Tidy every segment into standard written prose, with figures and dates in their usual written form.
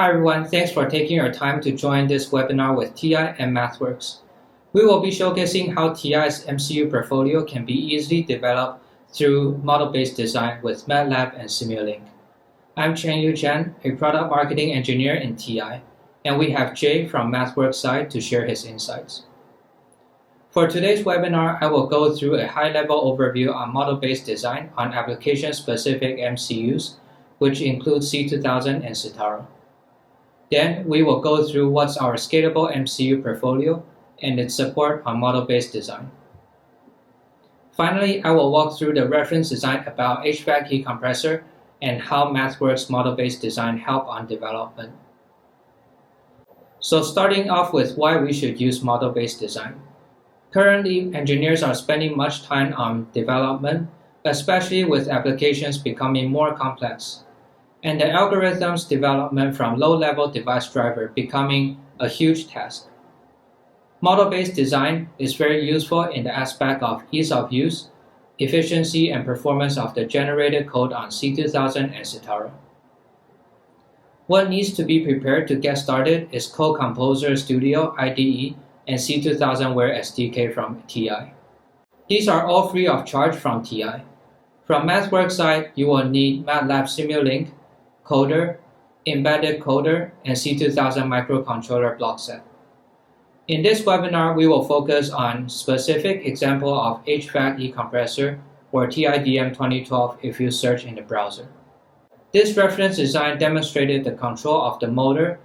Hi everyone, thanks for taking your time to join this webinar with TI and MathWorks. We will be showcasing how TI's MCU portfolio can be easily developed through model-based design with MATLAB and Simulink. I'm Chen-Yu Chen, a product marketing engineer in TI, and we have Jay from MathWorks side to share his insights. For today's webinar, I will go through a high-level overview on model-based design on application-specific MCUs, which include C2000 and Citaro. Then we will go through what's our scalable MCU portfolio and its support on model-based design. Finally, I will walk through the reference design about HVAC ECompressor and how MathWorks model-based design help on development. So starting off with why we should use model-based design. Currently, engineers are spending much time on development, especially with applications becoming more complex, and the algorithms development from low-level device driver becoming a huge task. Model-based design is very useful in the aspect of ease of use, efficiency, and performance of the generated code on C2000 and Citaro. What needs to be prepared to get started is Code Composer Studio IDE and C2000ware SDK from TI. These are all free of charge from TI. From MathWorks side, you will need MATLAB Simulink, Coder, Embedded Coder, and C2000 Microcontroller block set. In this webinar, we will focus on specific example of HVAC ECompressor or TIDM 2012 if you search in the browser. This reference design demonstrated the control of the motor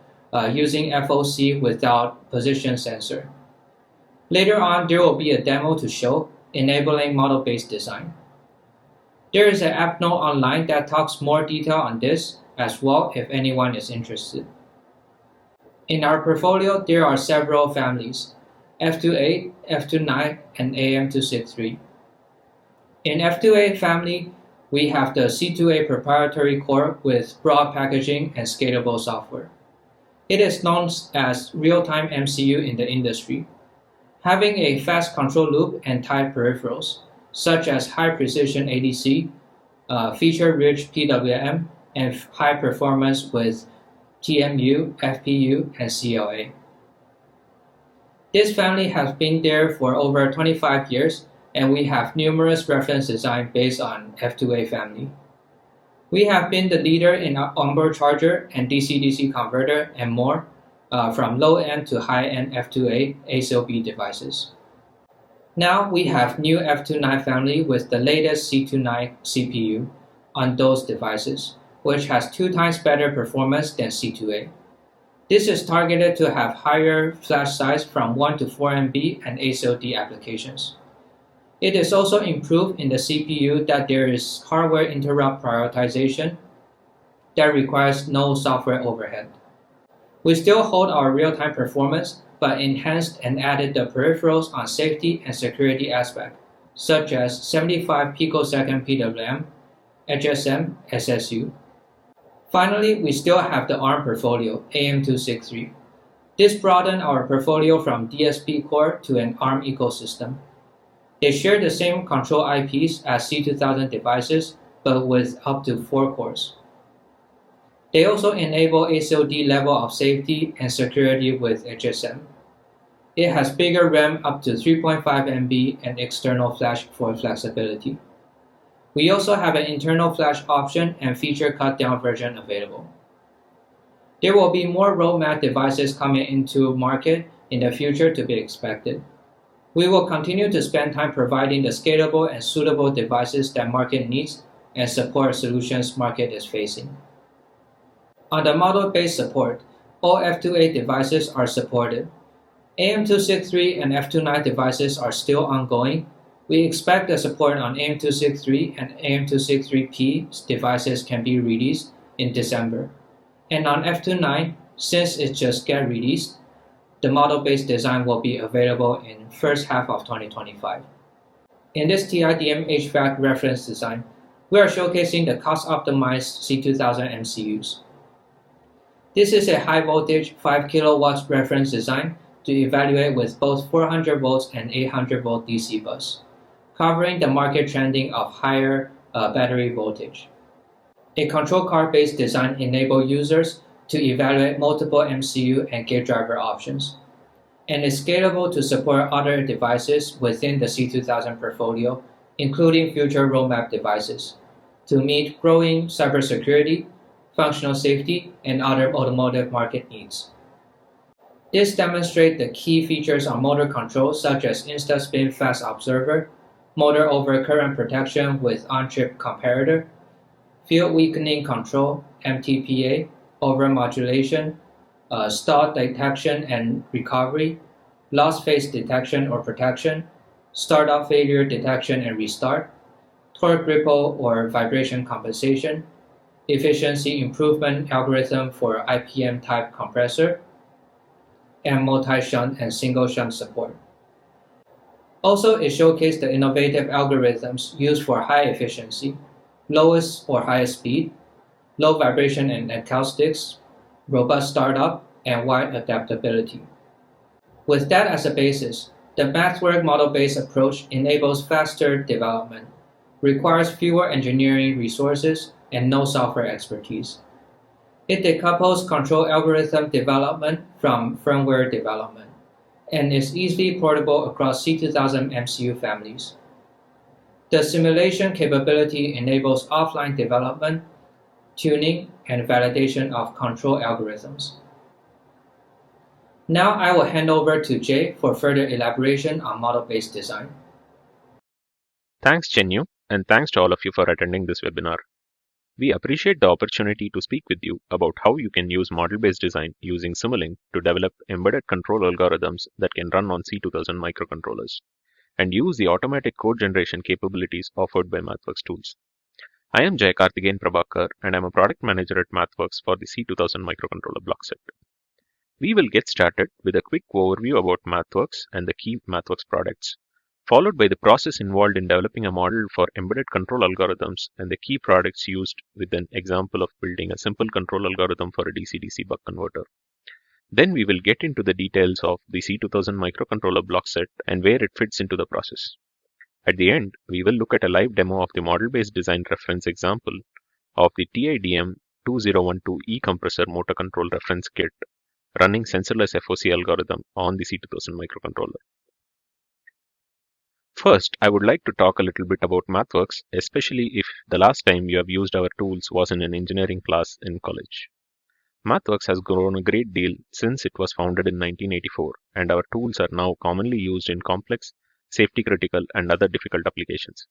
using FOC without position sensor. Later on, there will be a demo to show enabling model-based design. There is an app note online that talks more detail on this as well if anyone is interested. In our portfolio, there are several families, F28, F29, and AM263. In F28 family, we have the C2A proprietary core with broad packaging and scalable software. It is known as real-time MCU in the industry, having a fast control loop and tight peripherals, such as high-precision ADC, feature-rich PWM, and high performance with TMU, FPU, and CLA. This family has been there for over 25 years, and we have numerous reference designs based on F2A family. We have been the leader in onboard charger and DC-DC converter and more, from low-end to high-end F2A ASIL-B devices. Now we have new F29 family with the latest C29 CPU on those devices, which has 2 times better performance than C2A. This is targeted to have higher flash size from 1 to 4 MB and ASIL-D applications. It is also improved in the CPU that there is hardware interrupt prioritization that requires no software overhead. We still hold our real-time performance, but enhanced and added the peripherals on safety and security aspect, such as 75 picosecond PWM, HSM, SSU. Finally, we still have the ARM portfolio, AM263. This broadened our portfolio from DSP core to an ARM ecosystem. They share the same control IPs as C2000 devices, but with up to 4 cores. They also enable ASIL-D level of safety and security with HSM. It has bigger RAM up to 3.5 MB and external flash for flexibility. We also have an internal flash option and feature cut-down version available. There will be more roadmap devices coming into market in the future to be expected. We will continue to spend time providing the scalable and suitable devices that market needs and support solutions market is facing. On the model-based support, all F28 devices are supported. AM263 and F29 devices are still ongoing. We expect the support on AM263 and AM263P devices can be released in December. And on F29, since it just got released, the model-based design will be available in first half of 2025. In this TIDM HVAC reference design, we are showcasing the cost-optimized C2000 MCUs. This is a high-voltage 5 kilowatts reference design to evaluate with both 400 volts and 800 volt DC bus, covering the market trending of higher battery voltage. A control card-based design enables users to evaluate multiple MCU and gate driver options, and is scalable to support other devices within the C2000 portfolio, including future roadmap devices, to meet growing cybersecurity, functional safety, and other automotive market needs. This demonstrates the key features on motor control such as insta-spin fast observer, motor over current protection with on-chip comparator, field weakening control, MTPA, overmodulation, stall detection and recovery, loss phase detection or protection, startup failure detection and restart, torque ripple or vibration compensation, efficiency improvement algorithm for IPM type compressor, and multi-shunt and single shunt support. Also, it showcased the innovative algorithms used for high efficiency, lowest or highest speed, low vibration and acoustics, robust startup, and wide adaptability. With that as a basis, the MathWorks model-based approach enables faster development, requires fewer engineering resources, and no software expertise. It decouples control algorithm development from firmware development, and is easily portable across C2000 MCU families. The simulation capability enables offline development, tuning, and validation of control algorithms. Now I will hand over to Jay for further elaboration on model-based design. Thanks, Chenyu, and thanks to all of you for attending this webinar. We appreciate the opportunity to speak with you about how you can use model-based design using Simulink to develop embedded control algorithms that can run on C2000 microcontrollers, and use the automatic code generation capabilities offered by MathWorks tools. I am Jay Karthikeyan Prabhakar, and I am a product manager at MathWorks for the C2000 microcontroller block set. We will get started with a quick overview about MathWorks and the key MathWorks products, followed by the process involved in developing a model for embedded control algorithms and the key products used with an example of building a simple control algorithm for a DC-DC buck converter. Then we will get into the details of the C2000 microcontroller block set and where it fits into the process. At the end, we will look at a live demo of the model-based design reference example of the TIDM 2012 ECompressor motor control reference kit running sensorless FOC algorithm on the C2000 microcontroller. First, I would like to talk a little bit about MathWorks, especially if the last time you have used our tools was in an engineering class in college. MathWorks has grown a great deal since it was founded in 1984, and our tools are now commonly used in complex, safety-critical, and other difficult applications.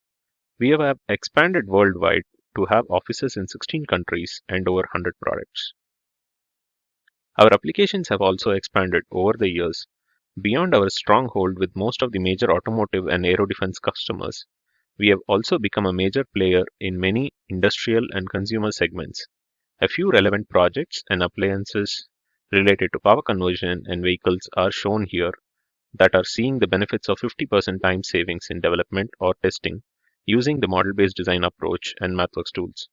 We have expanded worldwide to have offices in 16 countries and over 100 products. Our applications have also expanded over the years. Beyond our stronghold with most of the major automotive and aero defense customers, we have also become a major player in many industrial and consumer segments. A few relevant projects and appliances related to power conversion and vehicles are shown here that are seeing the benefits of 50% time savings in development or testing using the model-based design approach and MathWorks tools.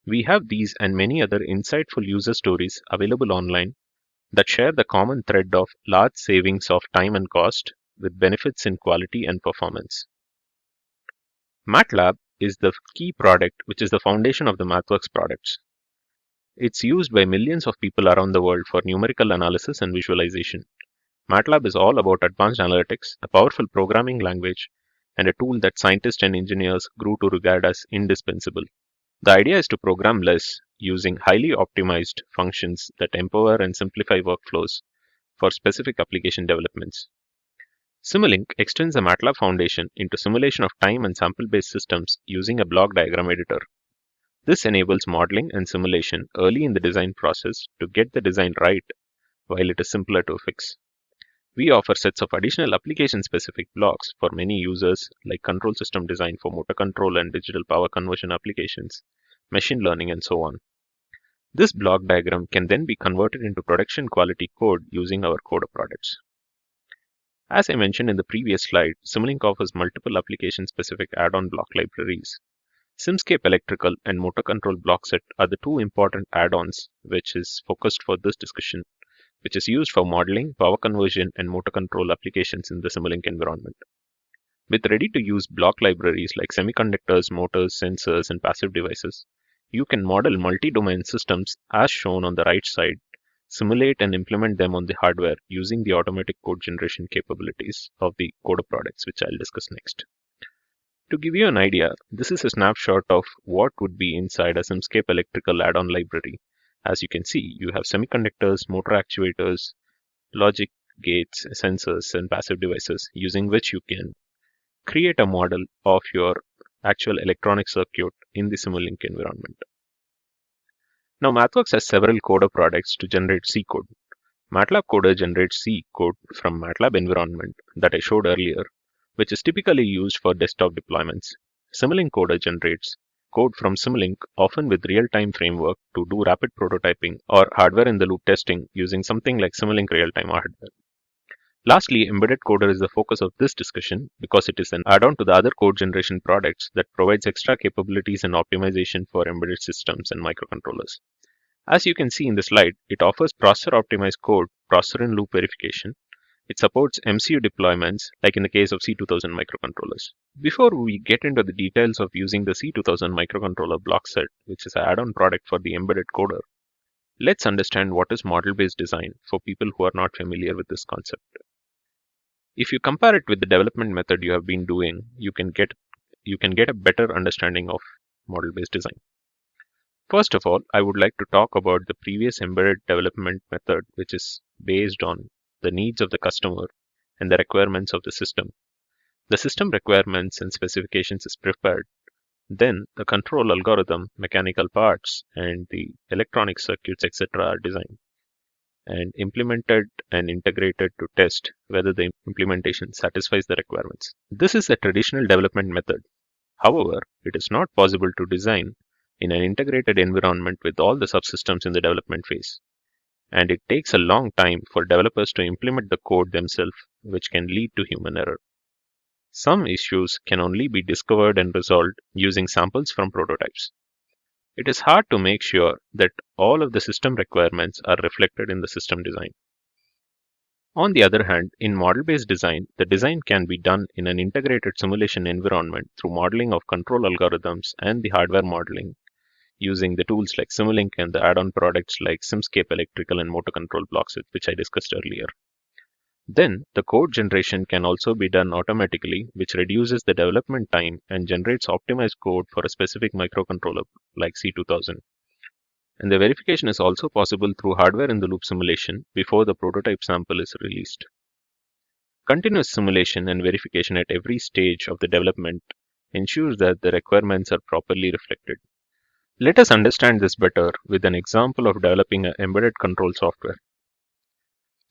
We have these and many other insightful user stories available online that share the common thread of large savings of time and cost with benefits in quality and performance. MATLAB is the key product which is the foundation of the MathWorks products. It's used by millions of people around the world for numerical analysis and visualization. MATLAB is all about advanced analytics, a powerful programming language, and a tool that scientists and engineers grew to regard as indispensable. The idea is to program less using highly optimized functions that empower and simplify workflows for specific application developments. Simulink extends the MATLAB foundation into simulation of time and sample-based systems using a block diagram editor. This enables modeling and simulation early in the design process to get the design right while it is simpler to fix. We offer sets of additional application-specific blocks for many users like control system design for motor control and digital power conversion applications, machine learning, and so on. This block diagram can then be converted into production quality code using our coder products. As I mentioned in the previous slide, Simulink offers multiple application-specific add-on block libraries. Simscape Electrical and Motor Control Block Set are the two important add-ons which is focused for this discussion, which is used for modeling, power conversion, and motor control applications in the Simulink environment. With ready-to-use block libraries like semiconductors, motors, sensors, and passive devices, You can model multi-domain systems as shown on the right side, simulate and implement them on the hardware using the automatic code generation capabilities of the coder products, which I'll discuss next. To give you an idea, this is a snapshot of what would be inside a Simscape electrical add-on library. As you can see, you have semiconductors, motor actuators, logic gates, sensors, and passive devices using which you can create a model of your actual electronic circuit in the Simulink environment. Now, MathWorks has several coder products to generate C code. MATLAB Coder generates C code from MATLAB environment that I showed earlier, which is typically used for desktop deployments. Simulink Coder generates code from Simulink, often with real-time framework to do rapid prototyping or hardware-in-the-loop testing using something like Simulink real-time hardware. Lastly, Embedded Coder is the focus of this discussion because it is an add-on to the other code generation products that provides extra capabilities and optimization for embedded systems and microcontrollers. As you can see in the slide, it offers processor-optimized code, processor-in-loop verification. It supports MCU deployments, like in the case of C2000 microcontrollers. Before we get into the details of using the C2000 microcontroller block set, which is an add-on product for the embedded coder, let's understand what is model-based design for people who are not familiar with this concept. If you compare it with the development method you have been doing, you can get a better understanding of model-based design. First of all, I would like to talk about the previous embedded development method, which is based on the needs of the customer and the requirements of the system. The system requirements and specifications is prepared. Then the control algorithm, mechanical parts, and the electronic circuits, etc. are designed and implemented and integrated to test whether the implementation satisfies the requirements. This is a traditional development method. However, it is not possible to design in an integrated environment with all the subsystems in the development phase. And it takes a long time for developers to implement the code themselves, which can lead to human error. Some issues can only be discovered and resolved using samples from prototypes. It is hard to make sure that all of the system requirements are reflected in the system design. On the other hand, in model-based design, the design can be done in an integrated simulation environment through modeling of control algorithms and the hardware modeling using the tools like Simulink and the add-on products like Simscape electrical and motor control blocks, which I discussed earlier. Then, the code generation can also be done automatically, which reduces the development time and generates optimized code for a specific microcontroller like C2000. And the verification is also possible through hardware-in-the-loop simulation before the prototype sample is released. Continuous simulation and verification at every stage of the development ensures that the requirements are properly reflected. Let us understand this better with an example of developing an embedded control software.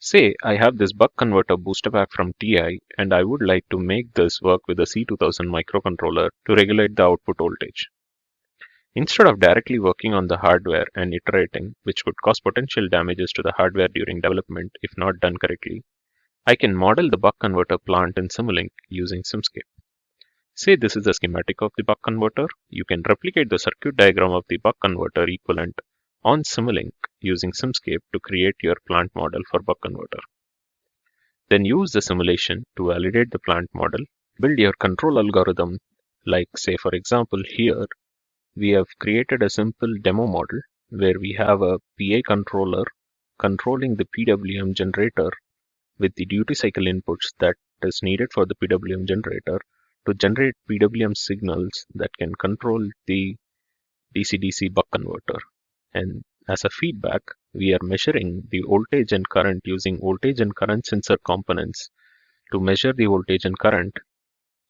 Say I have this buck converter booster pack from TI and I would like to make this work with a C2000 microcontroller to regulate the output voltage. Instead of directly working on the hardware and iterating, which could cause potential damages to the hardware during development if not done correctly, I can model the buck converter plant in Simulink using Simscape. Say this is a schematic of the buck converter. You can replicate the circuit diagram of the buck converter equivalent on Simulink using Simscape to create your plant model for buck converter. Then use the simulation to validate the plant model, build your control algorithm, like say for example here, we have created a simple demo model where we have a PA controller controlling the PWM generator with the duty cycle inputs that is needed for the PWM generator to generate PWM signals that can control the DC-DC buck converter. And as a feedback, we are measuring the voltage and current using voltage and current sensor components to measure the voltage and current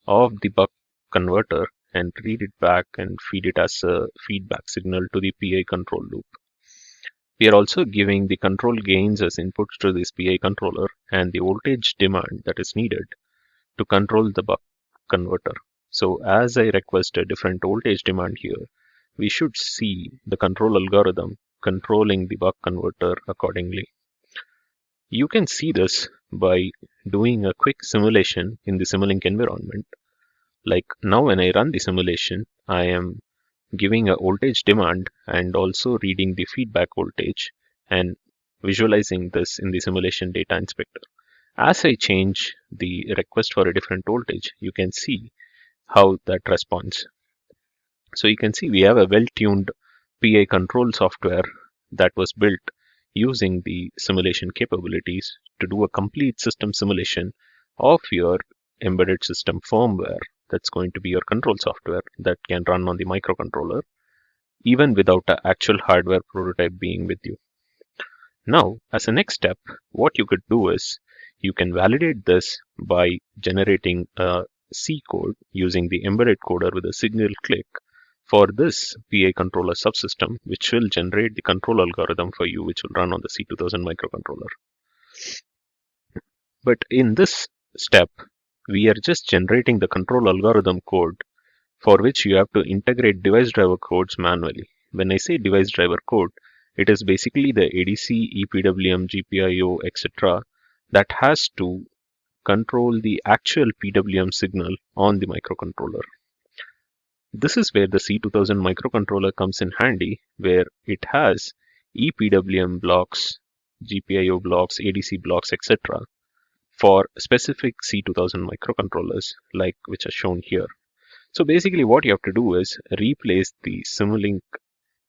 of the buck converter and read it back and feed it as a feedback signal to the PI control loop. We are also giving the control gains as inputs to this PI controller and the voltage demand that is needed to control the buck converter. So as I request a different voltage demand here, we should see the control algorithm controlling the buck converter accordingly. You can see this by doing a quick simulation in the Simulink environment. Like now when I run the simulation, I am giving a voltage demand and also reading the feedback voltage and visualizing this in the simulation data inspector. As I change the request for a different voltage, you can see how that responds. So you can see we have a well-tuned PI control software that was built using the simulation capabilities to do a complete system simulation of your embedded system firmware that's going to be your control software that can run on the microcontroller even without an actual hardware prototype being with you. Now, as a next step, what you could do is you can validate this by generating a C code using the embedded coder with a single click for this PI controller subsystem, which will generate the control algorithm for you, which will run on the C2000 microcontroller. But in this step, we are just generating the control algorithm code for which you have to integrate device driver codes manually. When I say device driver code, it is basically the ADC, EPWM, GPIO, etc. that has to control the actual PWM signal on the microcontroller. This is where the C2000 microcontroller comes in handy, where it has EPWM blocks, GPIO blocks, ADC blocks, etc. for specific C2000 microcontrollers, like which are shown here. So basically what you have to do is replace the Simulink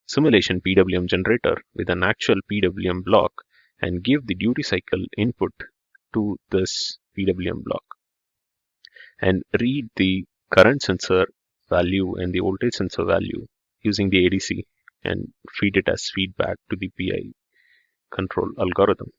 simulation PWM generator with an actual PWM block and give the duty cycle input to this PWM block and read the current sensor value and the voltage sensor value using the ADC and feed it as feedback to the PI control algorithm.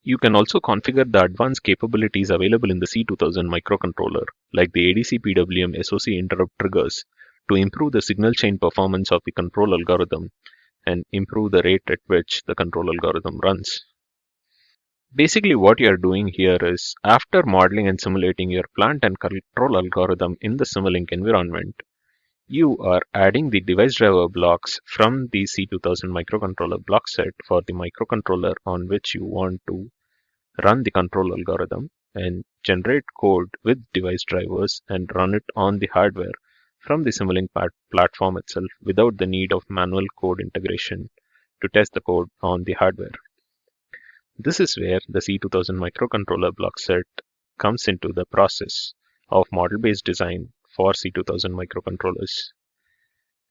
You can also configure the advanced capabilities available in the C2000 microcontroller, like the ADC PWM SOC interrupt triggers, to improve the signal chain performance of the control algorithm and improve the rate at which the control algorithm runs. Basically, what you are doing here is, after modeling and simulating your plant and control algorithm in the Simulink environment, you are adding the device driver blocks from the C2000 microcontroller block set for the microcontroller on which you want to run the control algorithm and generate code with device drivers and run it on the hardware from the Simulink platform itself without the need of manual code integration to test the code on the hardware. This is where the C2000 microcontroller block set comes into the process of model-based design for C2000 microcontrollers.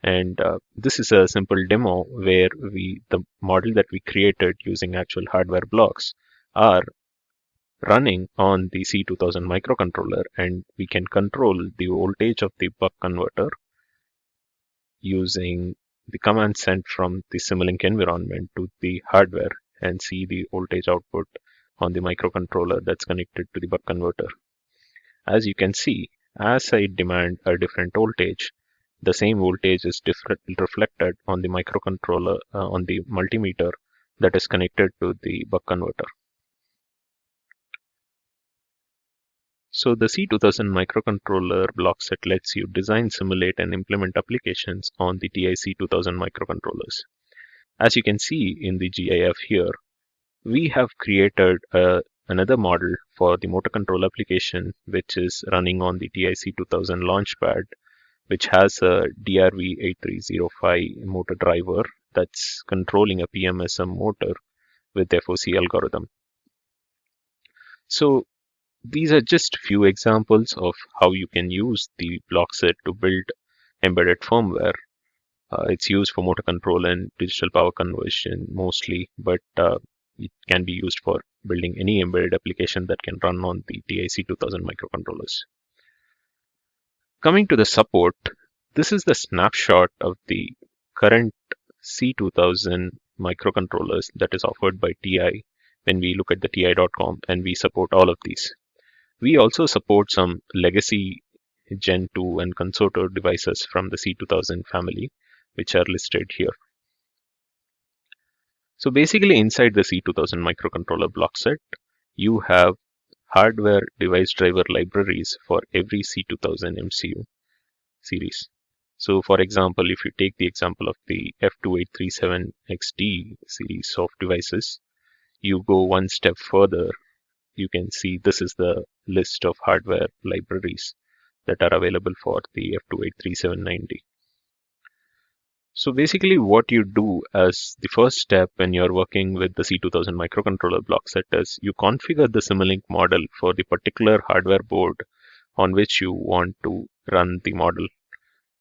And this is a simple demo where the model that we created using actual hardware blocks are running on the C2000 microcontroller, and we can control the voltage of the buck converter using the command sent from the Simulink environment to the hardware and see the voltage output on the microcontroller that's connected to the buck converter. As you can see, as I demand a different voltage, the same voltage is reflected on the microcontroller on the multimeter that is connected to the buck converter. So the C2000 microcontroller block set lets you design, simulate, and implement applications on the TI C2000 microcontrollers. As you can see in the GIF here, we have created another model for the motor control application, which is running on the TI C2000 Launchpad, which has a DRV8305 motor driver that's controlling a PMSM motor with FOC algorithm. So these are just few examples of how you can use the block set to build embedded firmware. It's used for motor control and digital power conversion mostly, but it can be used for building any embedded application that can run on the TI C2000 microcontrollers. Coming to the support, this is the snapshot of the current C2000 microcontrollers that is offered by TI when we look at the ti.com, and we support all of these. We also support some legacy Gen 2 and Consorto devices from the C2000 family, which are listed here. So basically inside the C2000 microcontroller block set, you have hardware device driver libraries for every C2000 MCU series. So for example, if you take the example of the F2837XD series of devices, you go one step further, you can see this is the list of hardware libraries that are available for the F283790. So basically what you do as the first step when you're working with the C2000 microcontroller block set is you configure the Simulink model for the particular hardware board on which you want to run the model.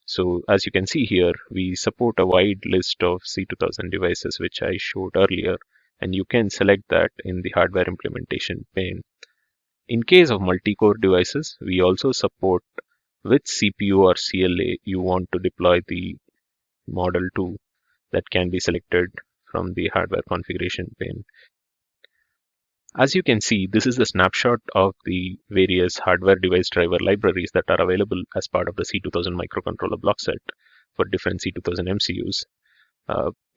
So as you can see here, we support a wide list of C2000 devices, which I showed earlier, and you can select that in the hardware implementation pane. In case of multi-core devices, we also support which CPU or CLA you want to deploy the model to. That can be selected from the hardware configuration pane. As you can see, this is a snapshot of the various hardware device driver libraries that are available as part of the C2000 microcontroller block set for different C2000 MCUs.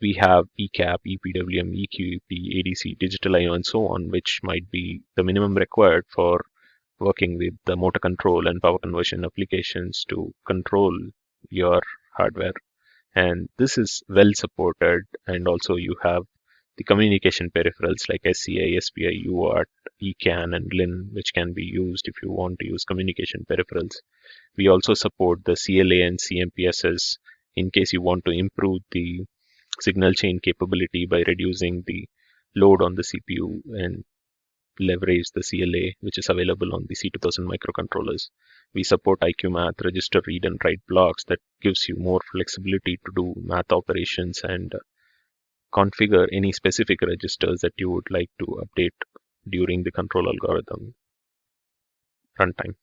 We have ECAP, EPWM, EQEP, ADC, digital I/O, and so on, which might be the minimum required for working with the motor control and power conversion applications to control your hardware. And this is well supported, and also you have the communication peripherals like SCI, SPI, UART, ECAN, and LIN, which can be used if you want to use communication peripherals. We also support the CLA and CMPSs in case you want to improve the signal chain capability by reducing the load on the CPU and leverage the CLA, which is available on the C2000 microcontrollers. We support IQ Math, register read and write blocks that gives you more flexibility to do math operations and configure any specific registers that you would like to update during the control algorithm runtime.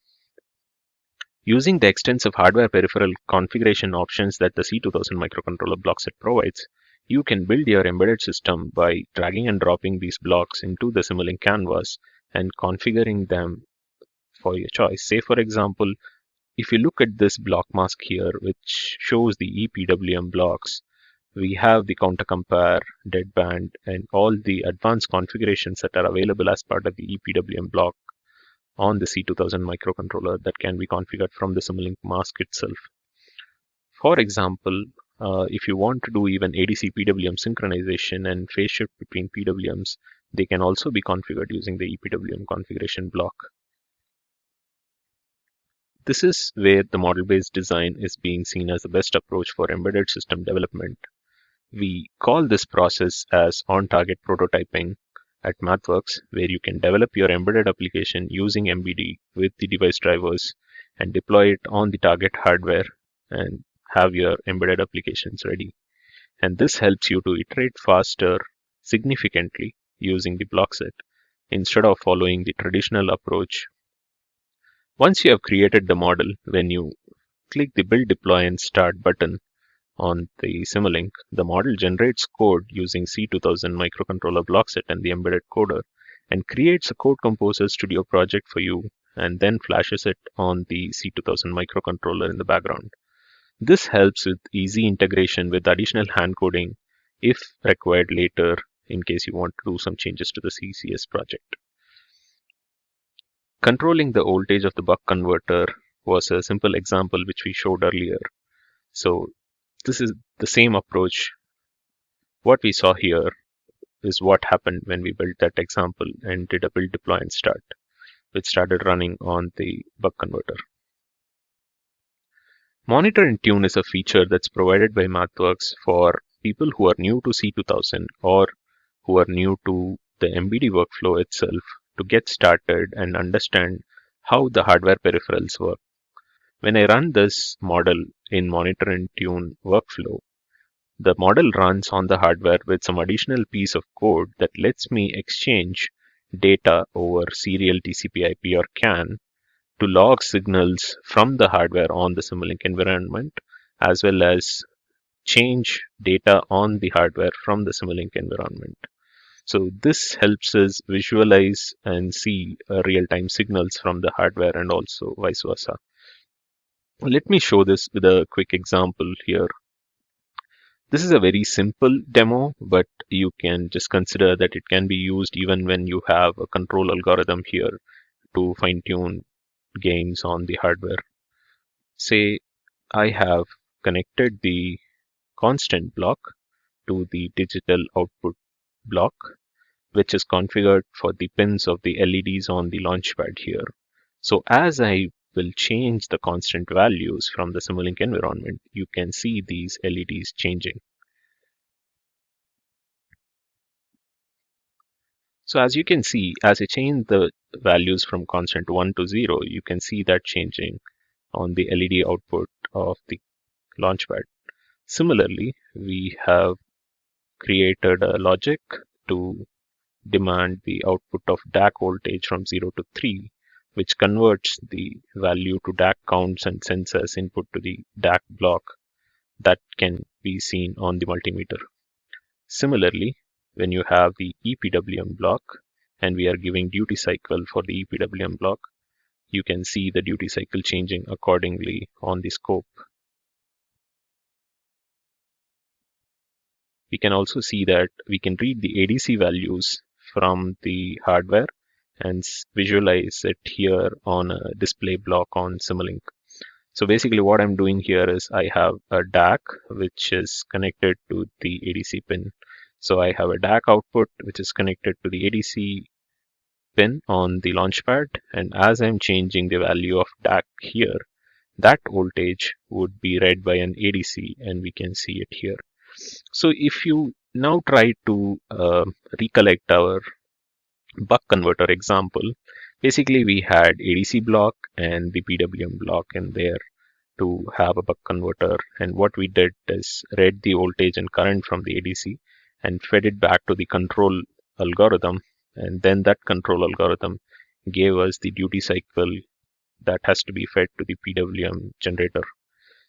Using the extensive hardware peripheral configuration options that the C2000 microcontroller block set provides, you can build your embedded system by dragging and dropping these blocks into the Simulink canvas and configuring them for your choice. Say, for example, if you look at this block mask here, which shows the EPWM blocks, we have the counter compare, deadband, and all the advanced configurations that are available as part of the EPWM block on the C2000 microcontroller that can be configured from the Simulink mask itself. For example, if you want to do even ADC PWM synchronization and phase shift between PWMs, they can also be configured using the EPWM configuration block. This is where the model-based design is being seen as the best approach for embedded system development. We call this process as on-target prototyping at MathWorks, where you can develop your embedded application using MBD with the device drivers and deploy it on the target hardware and have your embedded applications ready. And this helps you to iterate faster significantly using the block set instead of following the traditional approach. Once you have created the model, when you click the Build, Deploy, and Start button on the Simulink, the model generates code using C2000 microcontroller block set and the embedded coder, and creates a Code Composer Studio project for you, and then flashes it on the C2000 microcontroller in the background. This helps with easy integration with additional hand coding if required later in case you want to do some changes to the CCS project. Controlling the voltage of the buck converter was a simple example which we showed earlier. So this is the same approach. What we saw here is what happened when we built that example and did a build, deploy, and start, which started running on the buck converter. Monitor and Tune is a feature that's provided by MathWorks for people who are new to C2000 or who are new to the MBD workflow itself to get started and understand how the hardware peripherals work. When I run this model in Monitor and Tune workflow, the model runs on the hardware with some additional piece of code that lets me exchange data over serial TCP/IP or CAN to log signals from the hardware on the Simulink environment, as well as change data on the hardware from the Simulink environment. So this helps us visualize and see real-time signals from the hardware and also vice versa. Let me show this with a quick example here. This is a very simple demo, but you can just consider that it can be used even when you have a control algorithm here to fine-tune gains on the hardware. Say I have connected the constant block to the digital output block, which is configured for the pins of the LEDs on the launchpad here. So as I will change the constant values from the Simulink environment, you can see these LEDs changing. So as you can see, as I change the values from constant 1 to 0, you can see that changing on the LED output of the launchpad. Similarly, we have created a logic to demand the output of DAC voltage from 0 to 3, which converts the value to DAC counts and sends as input to the DAC block that can be seen on the multimeter. Similarly, when you have the EPWM block and we are giving duty cycle for the EPWM block, you can see the duty cycle changing accordingly on the scope. We can also see that we can read the ADC values from the hardware and visualize it here on a display block on Simulink. So basically what I'm doing here is I have a DAC which is connected to the ADC pin. So I have a DAC output which is connected to the ADC pin on the launchpad, and as I'm changing the value of DAC here, that voltage would be read by an ADC, and we can see it here. So if you now try to recollect our buck converter example, basically we had ADC block and the PWM block in there to have a buck converter, and what we did is read the voltage and current from the ADC and fed it back to the control algorithm, and then that control algorithm gave us the duty cycle that has to be fed to the PWM generator.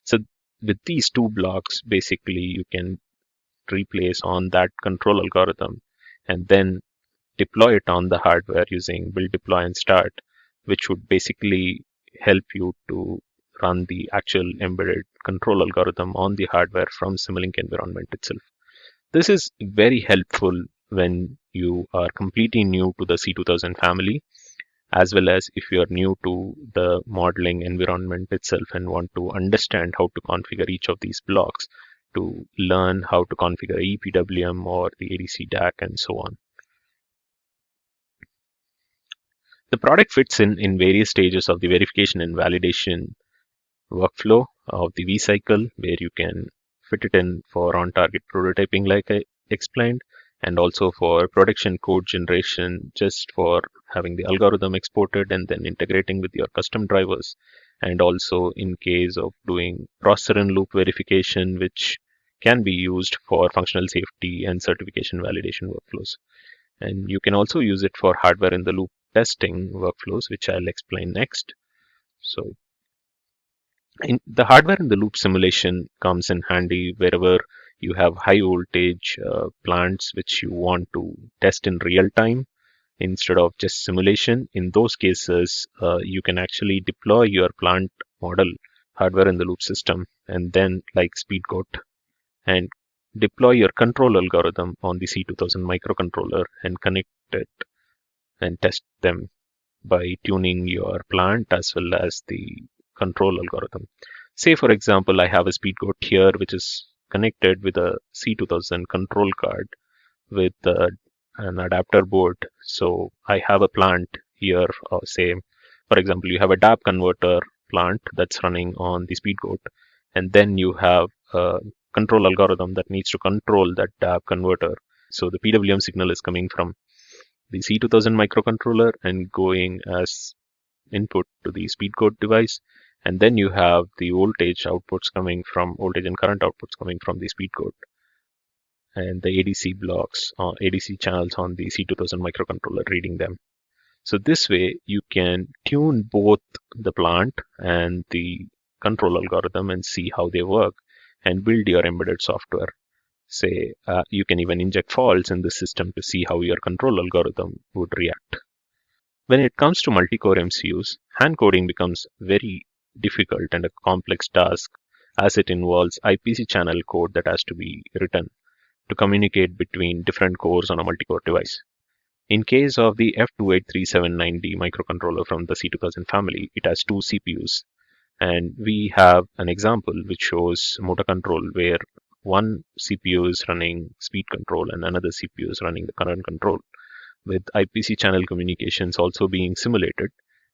So with these two blocks, basically you can replace on that control algorithm and then deploy it on the hardware using build, deploy, and start, which would basically help you to run the actual embedded control algorithm on the hardware from Simulink environment itself. This is very helpful when you are completely new to the C2000 family, as well as if you are new to the modeling environment itself and want to understand how to configure each of these blocks to learn how to configure EPWM or the ADC DAC and so on. The product fits in various stages of the verification and validation workflow of the V-cycle, where you can fit it in for on-target prototyping like I explained, and also for production code generation, just for having the algorithm exported and then integrating with your custom drivers, and also in case of doing processor in loop verification, which can be used for functional safety and certification validation workflows. And you can also use it for hardware in the loop testing workflows, which I'll explain next. So the hardware in the loop simulation comes in handy wherever you have high voltage plants which you want to test in real time instead of just simulation. In those cases, you can actually deploy your plant model hardware in the loop system and then like speed goat and deploy your control algorithm on the C2000 microcontroller and connect it and test them by tuning your plant as well as the control algorithm. Say for example, I have a speed goat here which is connected with a C2000 control card with an adapter board. So I have a plant here, say for example you have a DAP converter plant that's running on the speed goat, and then you have a control algorithm that needs to control that DAP converter. So the PWM signal is coming from the C2000 microcontroller and going as input to the speed code device, and then you have the voltage outputs coming from voltage and current outputs coming from the speed code and the ADC blocks or ADC channels on the C2000 microcontroller reading them. So this way you can tune both the plant and the control algorithm and see how they work and build your embedded software. Say you can even inject faults in the system to see how your control algorithm would react. When it comes to multi-core MCUs, hand coding becomes very difficult and a complex task as it involves IPC channel code that has to be written to communicate between different cores on a multi-core device. In case of the F28379D microcontroller from the C2000 family, it has two CPUs, and we have an example which shows motor control where one CPU is running speed control and another CPU is running the current control, with IPC channel communications also being simulated.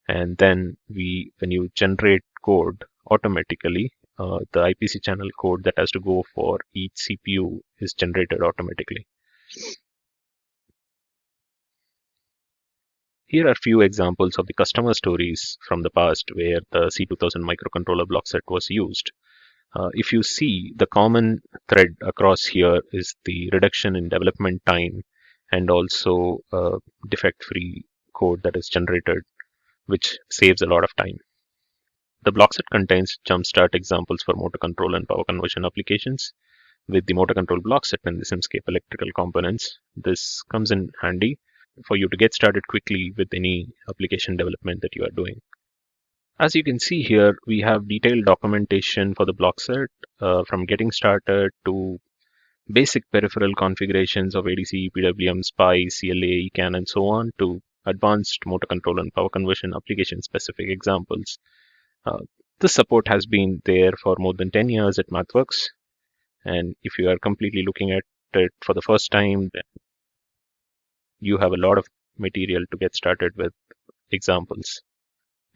And then when you generate code automatically, the IPC channel code that has to go for each CPU is generated automatically. Here are few examples of the customer stories from the past where the C2000 microcontroller block set was used. If you see, the common thread across here is the reduction in development time and also defect-free code that is generated, which saves a lot of time. The block set contains jumpstart examples for motor control and power conversion applications with the motor control block set and the Simscape electrical components. This comes in handy for you to get started quickly with any application development that you are doing. As you can see here, we have detailed documentation for the block set from getting started to basic peripheral configurations of ADC, PWM, SPICE, CLA, ECAN, and so on to advanced motor control and power conversion application specific examples. This support has been there for more than 10 years at MathWorks, and if you are completely looking at it for the first time, then you have a lot of material to get started with examples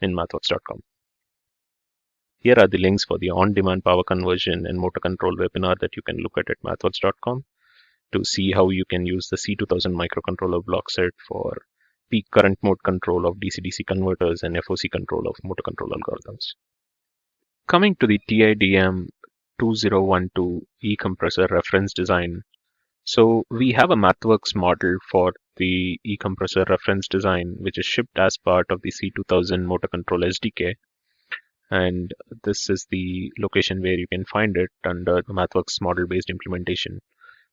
in mathworks.com. Here are the links for the on-demand power conversion and motor control webinar that you can look at mathworks.com to see how you can use the C2000 microcontroller block set for peak current mode control of DC-DC converters and FOC control of motor control algorithms. Coming to the TIDM 2012 ECompressor reference design. So we have a MathWorks model for the ECompressor reference design, which is shipped as part of the C2000 motor control SDK. And this is the location where you can find it under the MathWorks model-based implementation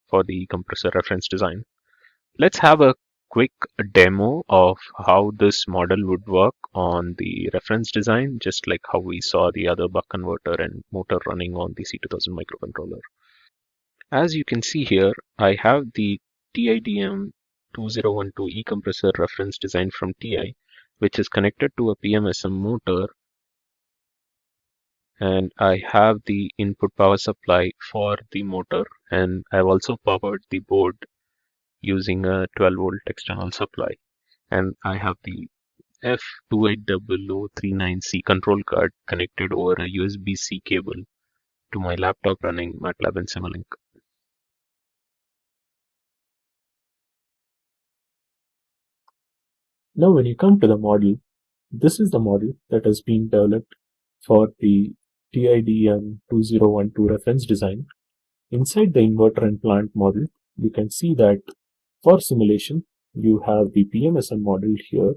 for the compressor reference design. Let's have a quick demo of how this model would work on the reference design, just like how we saw the other buck converter and motor running on the C2000 microcontroller. As you can see here, I have the TIDM 2012 ECompressor reference design from TI, which is connected to a PMSM motor, and I have the input power supply for the motor, and I've also powered the board using a 12-volt external supply, and I have the F280039C control card connected over a USB-C cable to my laptop running MATLAB and Simulink. Now when you come to the model, this is the model that has been developed for the TIDM 2012 reference design. Inside the inverter and plant model, you can see that for simulation, you have the PMSM model here,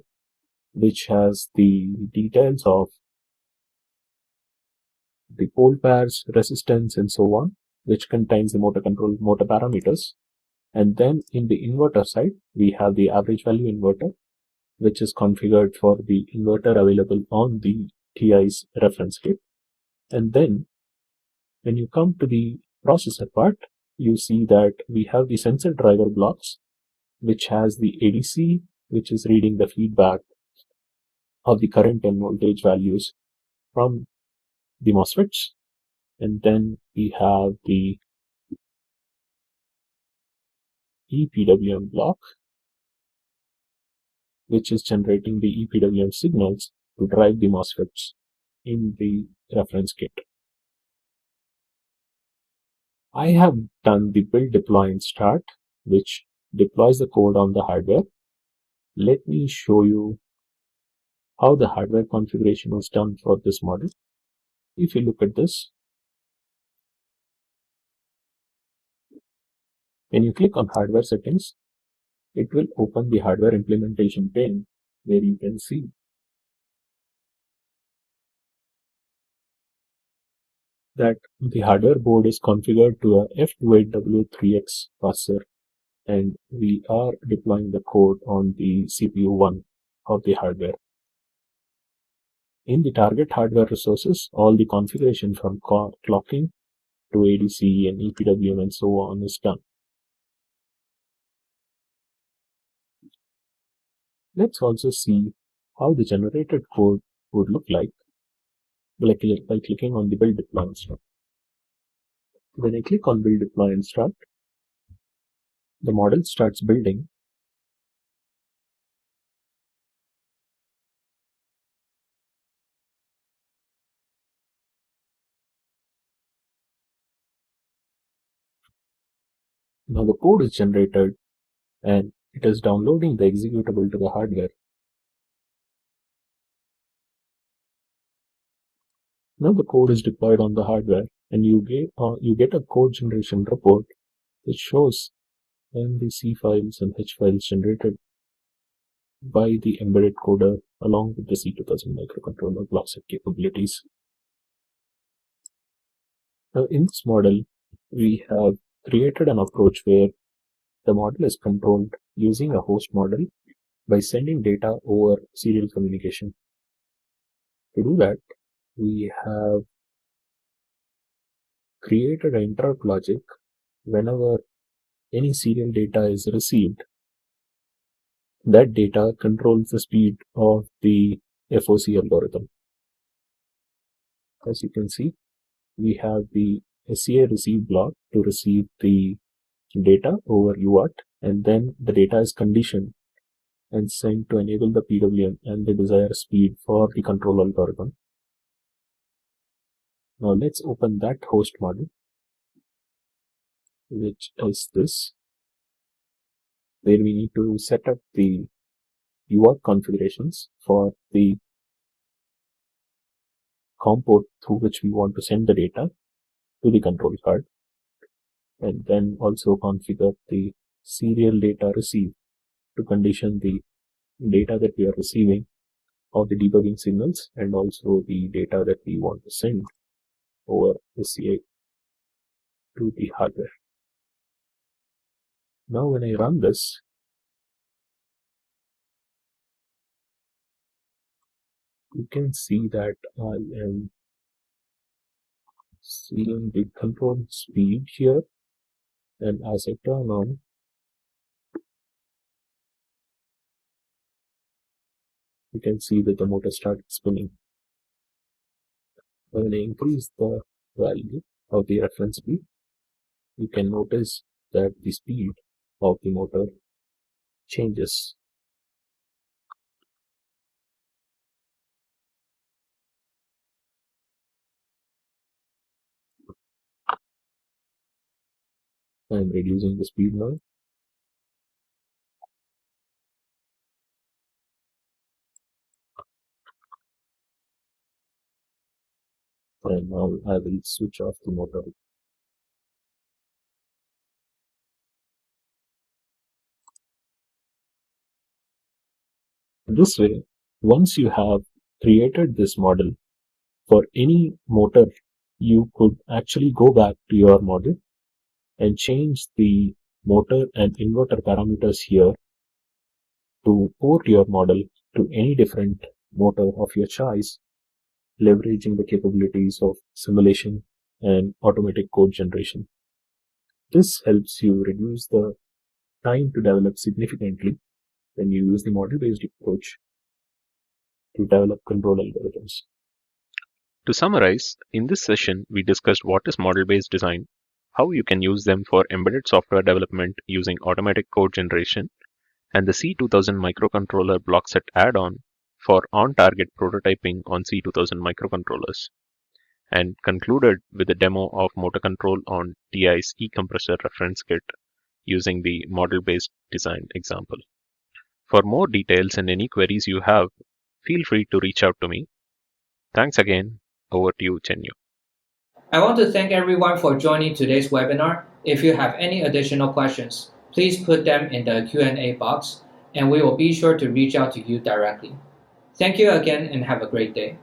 which has the details of the pole pairs, resistance, and so on, which contains the motor control motor parameters. And then in the inverter side, we have the average value inverter, which is configured for the inverter available on the TI's reference kit. And then when you come to the processor part, you see that we have the sensor driver blocks, which has the ADC, which is reading the feedback of the current and voltage values from the MOSFETs. And then we have the EPWM block, which is generating the EPWM signals to drive the MOSFETs in the reference kit. I have done the build, deploy, and start, which deploys the code on the hardware. Let me show you how the hardware configuration was done for this model. If you look at this, when you click on hardware settings, it will open the hardware implementation pane where you can see that the hardware board is configured to a F28W3X processor, and we are deploying the code on the CPU 1 of the hardware. In the target hardware resources, all the configuration from clocking to ADC and EPWM and so on is done. Let's also see how the generated code would look like by clicking on the build, deploy, and start. When I click on build, deploy, and start, the model starts building. Now the code is generated and it is downloading the executable to the hardware. Now the code is deployed on the hardware, and you get a code generation report which shows when the C files and H files generated by the embedded coder along with the C2000 microcontroller block set capabilities. Now in this model, we have created an approach where the model is controlled using a host model by sending data over serial communication. To do that, we have created an interrupt logic whenever any serial data is received. That data controls the speed of the FOC algorithm. As you can see, we have the SCA receive block to receive the data over UART, and then the data is conditioned and sent to enable the PWM and the desired speed for the control algorithm. Now let's open that host model, which is this, where we need to set up the UART configurations for the COM port through which we want to send the data to the control card, and then also configure the serial data received to condition the data that we are receiving of the debugging signals and also the data that we want to send over SCA to the hardware. Now when I run this, you can see that I am seeing the control speed here, and as I turn on, you can see that the motor starts spinning. When I increase the value of the reference speed, you can notice that the speed of the motor changes. I am reducing the speed now. And now I will switch off the motor. This way, once you have created this model for any motor, you could actually go back to your model and change the motor and inverter parameters here to port your model to any different motor of your choice, leveraging the capabilities of simulation and automatic code generation. This helps you reduce the time to develop significantly when you use the model-based approach to develop control algorithms. To summarize, in this session, we discussed what is model-based design, how you can use them for embedded software development using automatic code generation, and the C2000 microcontroller block set add-on for on-target prototyping on C2000 microcontrollers, and concluded with a demo of motor control on TI's ECompressor reference kit using the model-based design example. For more details and any queries you have, feel free to reach out to me. Thanks again. Over to you, Chenyu. I want to thank everyone for joining today's webinar. If you have any additional questions, please put them in the Q&A box, and we will be sure to reach out to you directly. Thank you again and have a great day.